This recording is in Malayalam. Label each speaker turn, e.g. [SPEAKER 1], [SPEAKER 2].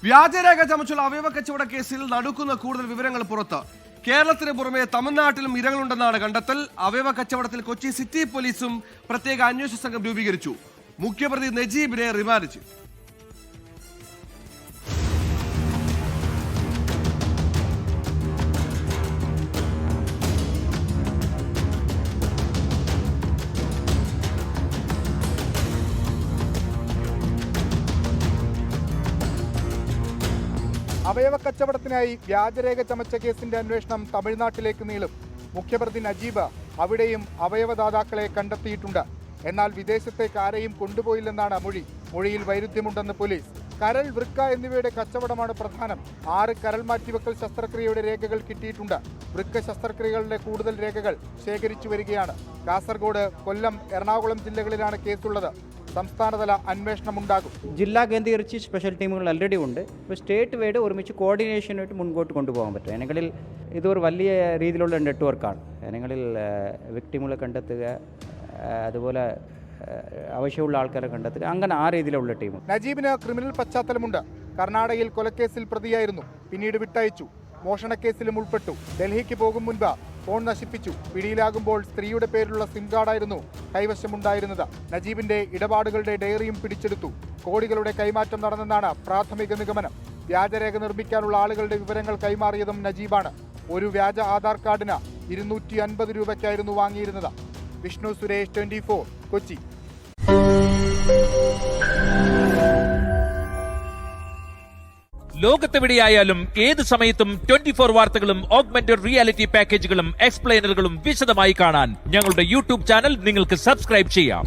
[SPEAKER 1] വ്യാജരേഖ ചമച്ചുള്ള അവയവ കച്ചവട കേസിൽ നടക്കുന്ന കൂടുതൽ വിവരങ്ങൾ പുറത്ത്. കേരളത്തിന് പുറമെ തമിഴ്നാട്ടിലും ഇരകളുണ്ടെന്നാണ് കണ്ടെത്തൽ. അവയവ കച്ചവടത്തിൽ കൊച്ചി സിറ്റി പോലീസും പ്രത്യേക അന്വേഷണ സംഘം രൂപീകരിച്ചു. മുഖ്യപ്രതി നജീബിനെ റിമാൻഡ് ചെയ്തു.
[SPEAKER 2] അവയവ കച്ചവടത്തിനായി വ്യാജരേഖ ചമച്ച കേസിന്റെ അന്വേഷണം തമിഴ്നാട്ടിലേക്ക് നീളും. മുഖ്യപ്രതി നജീബ് അവിടെയും അവയവദാതാക്കളെ കണ്ടെത്തിയിട്ടുണ്ട്. എന്നാൽ വിദേശത്തേക്ക് ആരെയും കൊണ്ടുപോയില്ലെന്നാണ് മൊഴിയിൽ വൈരുദ്ധ്യമുണ്ടെന്ന് പോലീസ്. കരൾ, വൃക്ക എന്നിവയുടെ കച്ചവടമാണ് പ്രധാനം. 6 കരൾ മാറ്റിവെക്കൽ ശസ്ത്രക്രിയയുടെ രേഖകൾ കിട്ടിയിട്ടുണ്ട്. വൃക്ക ശസ്ത്രക്രിയകളുടെ കൂടുതൽ രേഖകൾ ശേഖരിച്ചു വരികയാണ്. കാസർഗോഡ്, കൊല്ലം, എറണാകുളം ജില്ലകളിലാണ് കേസുള്ളത്. സംസ്ഥാനതല അന്വേഷണമുണ്ടാകും.
[SPEAKER 3] ജില്ലാ കേന്ദ്രീകരിച്ച് സ്പെഷ്യൽ ടീമുകൾ ഓൾറെഡി ഉണ്ട്. ഇപ്പോൾ സ്റ്റേറ്റ് വൈഡ് ഒരുമിച്ച് കോർഡിനേഷനായിട്ട് മുൻപോട്ട് കൊണ്ടുപോകാൻ പറ്റും. ജനങ്ങളിൽ ഇതൊരു വലിയ രീതിയിലുള്ള നെറ്റ്വർക്കാണ്. ജനങ്ങളിൽ വിക്ടിമുകളെ കണ്ടെത്തുക, അതുപോലെ ആവശ്യമുള്ള ആൾക്കാരെ കണ്ടെത്തുക, അങ്ങനെ ആ രീതിയിലുള്ള ടീം.
[SPEAKER 2] നജീബിന് ക്രിമിനൽ പശ്ചാത്തലമുണ്ട്. കർണാടകയിൽ കൊലക്കേസിൽ പ്രതിയായിരുന്നു, പിന്നീട് വിട്ടയച്ചു. മോഷണക്കേസിലും ഉൾപ്പെട്ടു. ഡൽഹിക്ക് പോകും മുൻപ് ഫോൺ നശിപ്പിച്ചു. പിടിയിലാകുമ്പോൾ സ്ത്രീയുടെ പേരിലുള്ള സിം കാർഡായിരുന്നു കൈവശമുണ്ടായിരുന്നത്. നജീബിന്റെ ഇടപാടുകളുടെ ഡയറിയും പിടിച്ചെടുത്തു. കോടികളുടെ കൈമാറ്റം നടന്നെന്നാണ് പ്രാഥമിക നിഗമനം. വ്യാജരേഖ നിർമ്മിക്കാനുള്ള ആളുകളുടെ വിവരങ്ങൾ കൈമാറിയതും നജീബാണ്. ഒരു വ്യാജ ആധാർ കാർഡിന് 250 രൂപയ്ക്കായിരുന്നു വാങ്ങിയിരുന്നത്. വിഷ്ണു സുരേഷ്, 24, കൊച്ചി.
[SPEAKER 4] ലോകത്തെവിടെയായാലും ഏത് സമയത്തും 24 വാർത്തകളും ഓഗ്മെന്റഡ് റിയാലിറ്റി പാക്കേജുകളും എക്സ്പ്ലെയിനറുകളും വിശദമായി കാണാൻ ഞങ്ങളുടെ യൂട്യൂബ് ചാനൽ നിങ്ങൾക്ക് സബ്സ്ക്രൈബ് ചെയ്യാം.